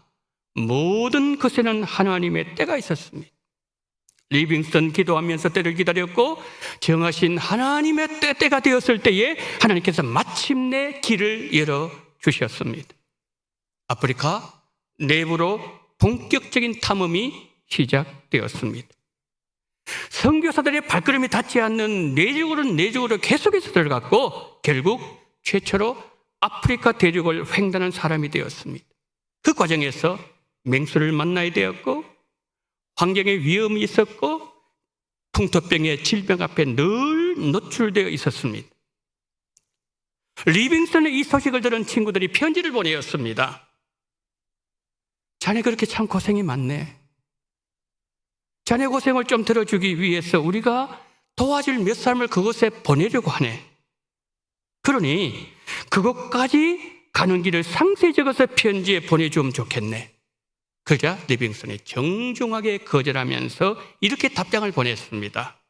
모든 것에는 하나님의 때가 있었습니다. 리빙스턴 기도하면서 때를 기다렸고 정하신 하나님의 때가 되었을 때에 하나님께서 마침내 길을 열어주셨습니다. 아프리카 내부로 본격적인 탐험이 시작되었습니다. 선교사들의 발걸음이 닿지 않는 내륙으로 계속해서 들어갔고 결국 최초로 아프리카 대륙을 횡단한 사람이 되었습니다. 그 과정에서 맹수를 만나야 되었고 환경의 위험이 있었고 풍토병의 질병 앞에 늘 노출되어 있었습니다. 리빙스턴의 이 소식을 들은 친구들이 편지를 보내었습니다. 자네 그렇게 참 고생이 많네. 자네 고생을 좀 들어주기 위해서 우리가 도와줄 몇 사람을 그곳에 보내려고 하네. 그러니 그곳까지 가는 길을 상세히 적어서 편지에 보내주면 좋겠네. 그러자 리빙스턴이 정중하게 거절하면서 이렇게 답장을 보냈습니다.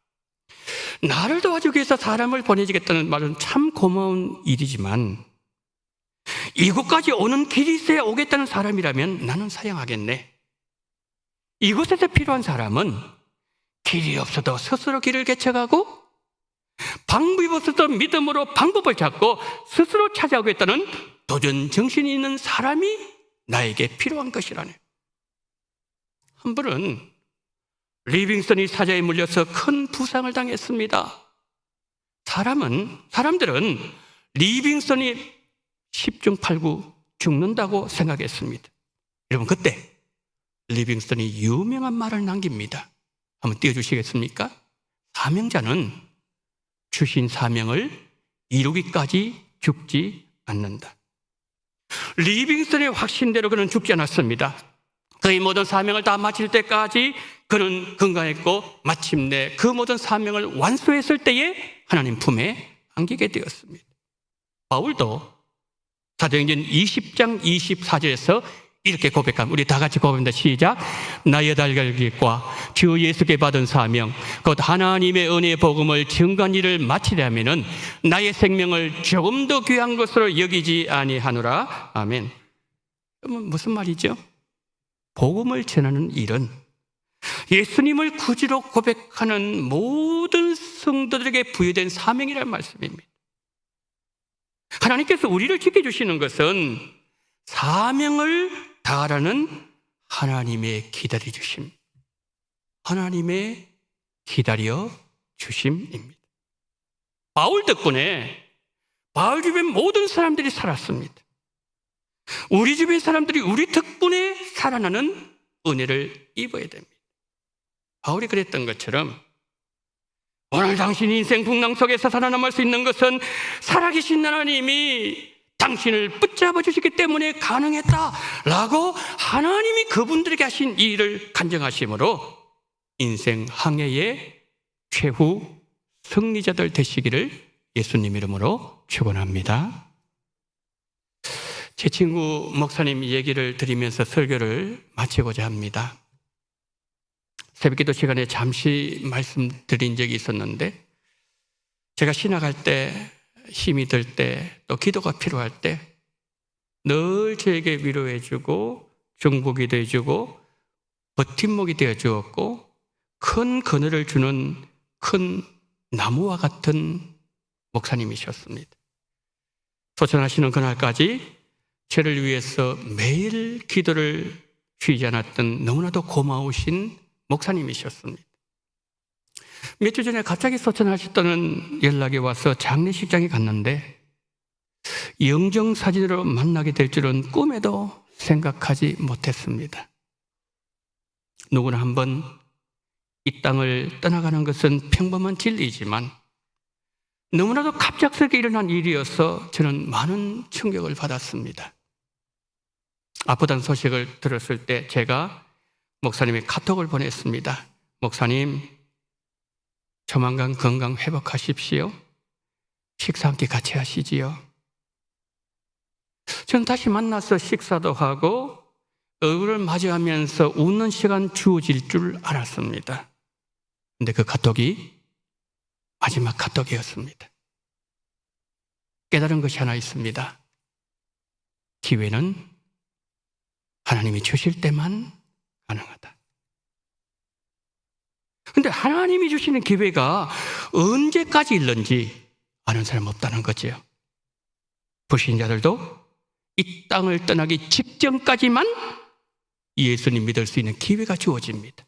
나를 도와주기 위해서 사람을 보내주겠다는 말은 참 고마운 일이지만 이곳까지 오는 길이 있어야 오겠다는 사람이라면 나는 사양하겠네. 이곳에서 필요한 사람은 길이 없어도 스스로 길을 개척하고 방법이 없어도 믿음으로 방법을 찾고 스스로 찾아오겠다는 도전 정신이 있는 사람이 나에게 필요한 것이라네. 한 분은 리빙스턴이 사자에 물려서 큰 부상을 당했습니다. 사람들은 리빙스턴이 10중 8구 죽는다고 생각했습니다. 여러분 그때 리빙스턴이 유명한 말을 남깁니다. 한번 띄워주시겠습니까? 사명자는 주신 사명을 이루기까지 죽지 않는다. 리빙스턴의 확신대로 그는 죽지 않았습니다. 그의 모든 사명을 다 마칠 때까지 그는 건강했고 마침내 그 모든 사명을 완수했을 때에 하나님 품에 안기게 되었습니다. 바울도 사도행전 20장 24절에서 이렇게 고백합니다. 우리 다 같이 고백합니다. 시작. 나의 달걀깃과 주 예수께 받은 사명 곧 하나님의 은혜의 복음을 증거한 일을 마치려면은 나의 생명을 조금 더 귀한 것으로 여기지 아니하노라. 아멘. 무슨 말이죠? 복음을 전하는 일은 예수님을 구주로 고백하는 모든 성도들에게 부여된 사명이라는 말씀입니다. 하나님께서 우리를 지켜주시는 것은 사명을 다하라는 하나님의 기다려주심, 하나님의 기다려주심입니다. 바울 덕분에 바울 주변 모든 사람들이 살았습니다. 우리 주변 사람들이 우리 덕분에 살아나는 은혜를 입어야 됩니다. 바울이 그랬던 것처럼 오늘 당신이 인생 풍랑 속에서 살아남을 수 있는 것은 살아계신 하나님이 당신을 붙잡아 주시기 때문에 가능했다라고 하나님이 그분들에게 하신 이 일을 간증하심으로 인생 항해의 최후 승리자들 되시기를 예수님 이름으로 축원합니다. 제 친구 목사님 얘기를 드리면서 설교를 마치고자 합니다. 새벽기도 시간에 잠시 말씀드린 적이 있었는데 제가 신학할 때 힘이 들 때 또 기도가 필요할 때 늘 저에게 위로해주고 중보기 되어주고 버팀목이 되어주었고 큰 그늘을 주는 큰 나무와 같은 목사님이셨습니다. 소천하시는 그날까지 저를 위해서 매일 기도를 쉬지 않았던 너무나도 고마우신 목사님이셨습니다. 몇 주 전에 갑자기 소천하셨다는 연락이 와서 장례식장에 갔는데 영정사진으로 만나게 될 줄은 꿈에도 생각하지 못했습니다. 누구나 한번 이 땅을 떠나가는 것은 평범한 진리이지만 너무나도 갑작스럽게 일어난 일이어서 저는 많은 충격을 받았습니다. 아프다는 소식을 들었을 때 제가 목사님의 카톡을 보냈습니다. 목사님, 조만간 건강 회복하십시오. 식사 함께 같이 하시지요. 저는 다시 만나서 식사도 하고 얼굴을 마주하면서 웃는 시간 주어질 줄 알았습니다. 근데 그 카톡이 마지막 카톡이었습니다. 깨달은 것이 하나 있습니다. 기회는 하나님이 주실 때만 가능하다. 근데 하나님이 주시는 기회가 언제까지 있는지 아는 사람 없다는 거죠. 불신자들도 이 땅을 떠나기 직전까지만 예수님 믿을 수 있는 기회가 주어집니다.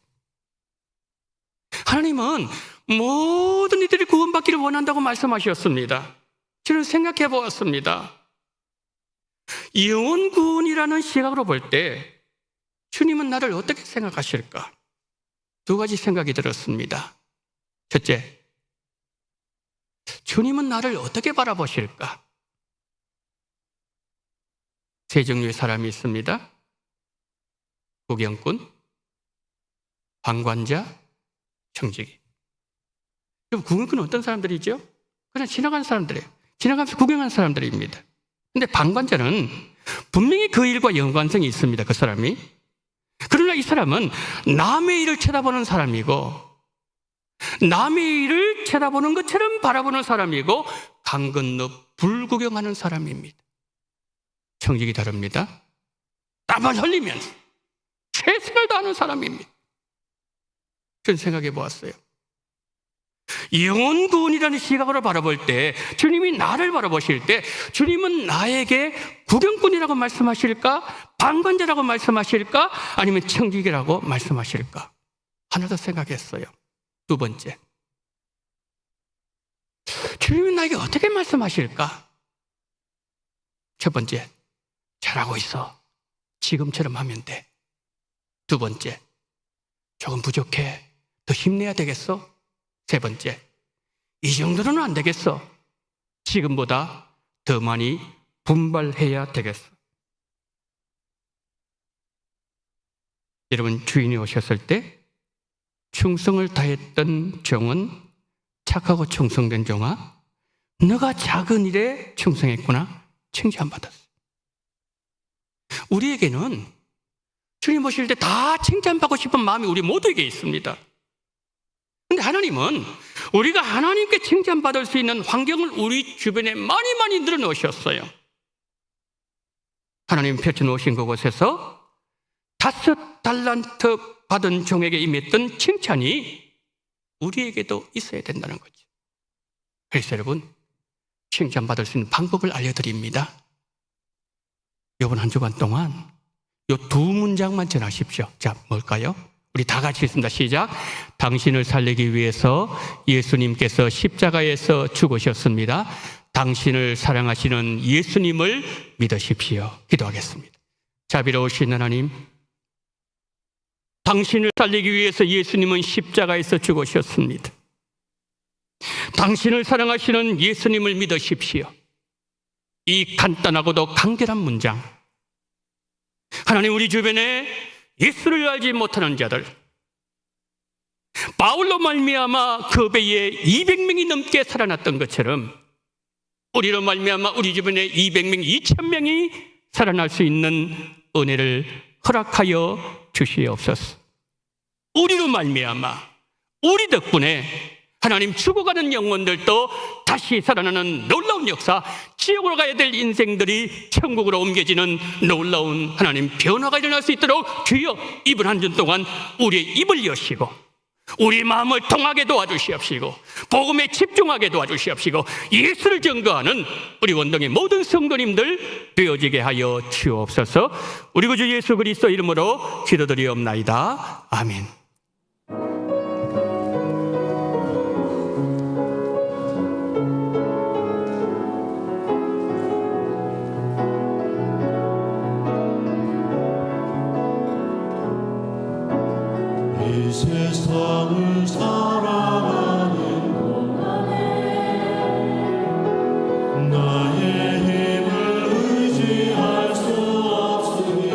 하나님은 모든 이들이 구원받기를 원한다고 말씀하셨습니다. 저는 생각해 보았습니다. 영혼 구원이라는 시각으로 볼 때 주님은 나를 어떻게 생각하실까? 두 가지 생각이 들었습니다. 첫째, 주님은 나를 어떻게 바라보실까? 세 종류의 사람이 있습니다. 구경꾼, 방관자, 청지기. 구경꾼은 어떤 사람들이죠? 그냥 지나가는 사람들이에요. 지나가면서 구경하는 사람들입니다. 근데 방관자는 분명히 그 일과 연관성이 있습니다. 그 사람이. 그러나 이 사람은 남의 일을 쳐다보는 사람이고 남의 일을 쳐다보는 것처럼 바라보는 사람이고 강 건너 불구경하는 사람입니다. 청직이 다릅니다. 땀을 흘리면서 최선을 다하는 사람입니다. 저는 생각해 보았어요. 영혼 구원이라는 시각으로 바라볼 때 주님이 나를 바라보실 때 주님은 나에게 구경꾼이라고 말씀하실까? 방관자라고 말씀하실까? 아니면 청지기라고 말씀하실까? 하나 더 생각했어요. 두 번째, 주님이 나에게 어떻게 말씀하실까? 첫 번째, 잘하고 있어. 지금처럼 하면 돼. 두 번째, 조금 부족해. 더 힘내야 되겠어? 세 번째, 이 정도는 안 되겠어. 지금보다 더 많이 분발해야 되겠어. 여러분, 주인이 오셨을 때 충성을 다했던 종은 착하고 충성된 종아, 너가 작은 일에 충성했구나 칭찬받았어. 우리에게는 주님 오실 때 다 칭찬받고 싶은 마음이 우리 모두에게 있습니다. 근데 하나님은 우리가 하나님께 칭찬받을 수 있는 환경을 우리 주변에 많이 늘어놓으셨어요. 하나님 펼쳐놓으신 그곳에서 5 달란트 받은 종에게 임했던 칭찬이 우리에게도 있어야 된다는 거죠. 그래서 여러분, 칭찬받을 수 있는 방법을 알려드립니다. 이번 한 주간 동안 이 두 문장만 전하십시오. 자, 뭘까요? 우리 다 같이 있습니다. 시작. 당신을 살리기 위해서 예수님께서 십자가에서 죽으셨습니다. 당신을 사랑하시는 예수님을 믿으십시오. 기도하겠습니다. 자비로우신 하나님, 당신을 살리기 위해서 예수님은 십자가에서 죽으셨습니다. 당신을 사랑하시는 예수님을 믿으십시오. 이 간단하고도 간결한 문장, 하나님, 우리 주변에 예수를 알지 못하는 자들, 바울로 말미암아 그 배에 200명이 넘게 살아났던 것처럼 우리로 말미암아 우리 주변에 200명, 2000명이 살아날 수 있는 은혜를 허락하여 주시옵소서. 우리로 말미암아 우리 덕분에 하나님 죽어가는 영혼들도 다시 살아나는 놀라운 역사, 지옥으로 가야 될 인생들이 천국으로 옮겨지는 놀라운 하나님 변화가 일어날 수 있도록 주여, 이번 한 주 동안 우리의 입을 여시고 우리 마음을 통하게 도와주시옵시고 복음에 집중하게 도와주시옵시고 예수를 증거하는 우리 원동의 모든 성도님들 되어지게 하여 주옵소서. 우리 구주 예수 그리스도 이름으로 기도드리옵나이다. 아멘. 이 세상을 살아가는 동안에 나의 힘을 의지할 수 없으니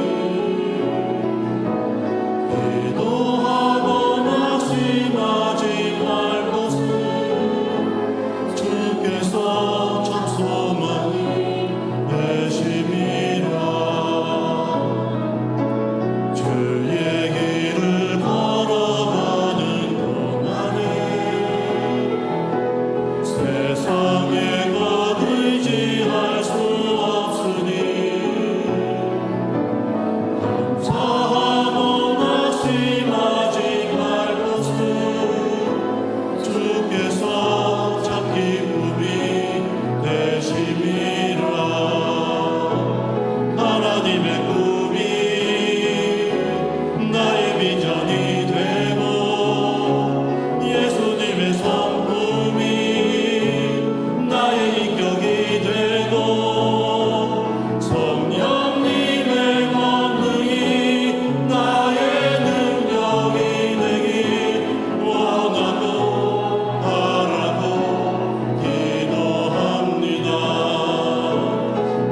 기도하고 낙심하지 말 것을 주께서 참소만이 되심이라. 주의 길을 걸어가는 동안에 세상의 것 의지할 수 없으니 감사하고 낙심하지 말 것을 주께서 참 기쁨이 되심이라. 하나님의 꿈이 나의 비전이 되고 예수님의 성품이 나의 인격이 되고 성령님의 권능이 나의 능력이 되길 원하고 바라고 기도합니다.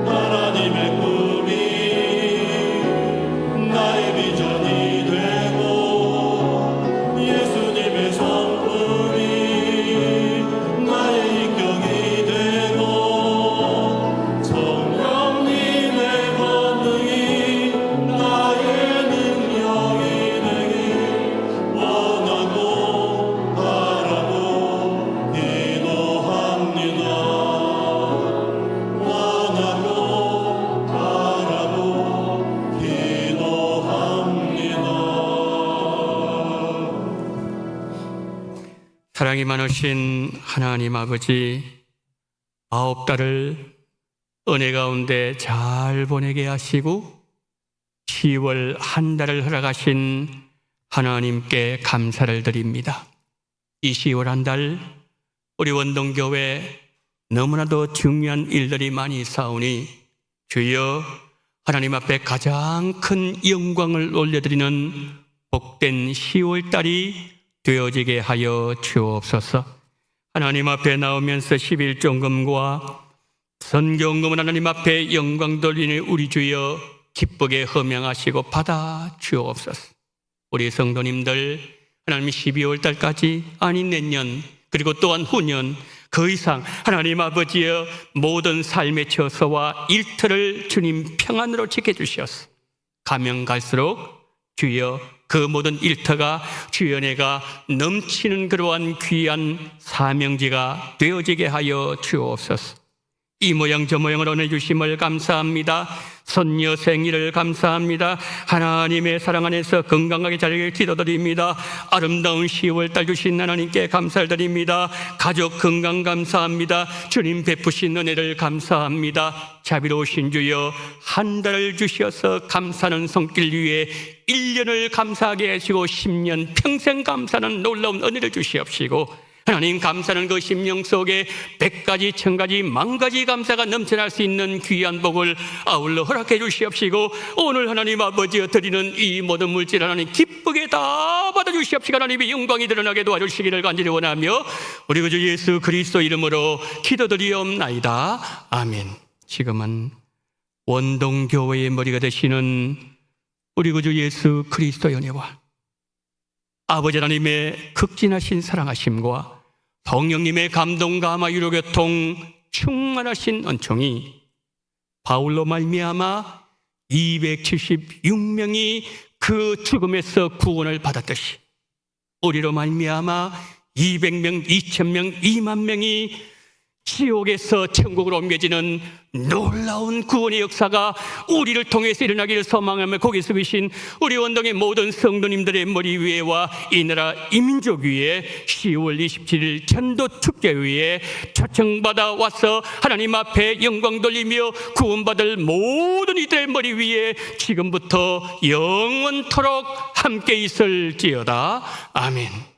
하나님의 꿈이 나의 비전이 되고 예수님의 성품이 나의 인격이 되고 성령님의 권능이 나의 능력이 되길 원하고 바라고 기도합니다. 원하고 바라고 기도합니다. 사랑이 많으신 하나님 아버지, 9달을 은혜 가운데 잘 보내게 하시고 10월 한 달을 허락하신 하나님께 감사를 드립니다. 이 10월 한 달 우리 원동교회 너무나도 중요한 일들이 많이 있사오니 주여 하나님 앞에 가장 큰 영광을 올려드리는 복된 10월 달이 되어지게 하여 주옵소서. 하나님 앞에 나오면서 11종금과 선교금은 하나님 앞에 영광 돌리는 우리 주여 기쁘게 허명하시고 받아 주옵소서. 우리 성도님들 하나님 12월 달까지 아니 내년 그리고 또한 후년 그 이상 하나님 아버지의 모든 삶의 처소와 일터를 주님 평안으로 지켜주시옵소서. 가면 갈수록 주여 그 모든 일터가 주여 내가 넘치는 그러한 귀한 사명지가 되어지게 하여 주옵소서. 이 모양 저 모양을 은혜 주심을 감사합니다. 손녀 생일을 감사합니다. 하나님의 사랑 안에서 건강하게 잘 기도드립니다. 아름다운 10월달 주신 하나님께 감사를 드립니다. 가족 건강 감사합니다. 주님 베푸신 은혜를 감사합니다. 자비로우신 주여 한 달을 주셔서 감사하는 손길 위에 1년을 감사하게 하시고 10년 평생 감사하는 놀라운 은혜를 주시옵시고 하나님 감사하는 그 심령 속에 100가지, 1000가지, 10,000가지 감사가 넘쳐날 수 있는 귀한 복을 아울러 허락해 주시옵시고 오늘 하나님 아버지여 드리는 이 모든 물질 하나님 기쁘게 다 받아주시옵시고 하나님의 영광이 드러나게 도와주시기를 간절히 원하며 우리 구주 예수 그리스도 이름으로 기도드리옵나이다. 아멘. 지금은 원동교회의 머리가 되시는 우리 구주 예수 그리스도의 은혜와 아버지 하나님의 극진하신 사랑하심과 성령님의 감동 감화 유로 교통 충만하신 은총이 바울로 말미암아 276명이 그 죽음에서 구원을 받았듯이 우리로 말미암아 200명, 2000명, 2만 명이 지옥에서 천국으로 옮겨지는 놀라운 구원의 역사가 우리를 통해서 일어나기를 소망하며 거기 서계신 우리 원동의 모든 성도님들의 머리 위에와 이 나라 이 민족 위에 10월 27일 전도 축제 위에 초청받아 와서 하나님 앞에 영광 돌리며 구원받을 모든 이들의 머리 위에 지금부터 영원토록 함께 있을지어다. 아멘.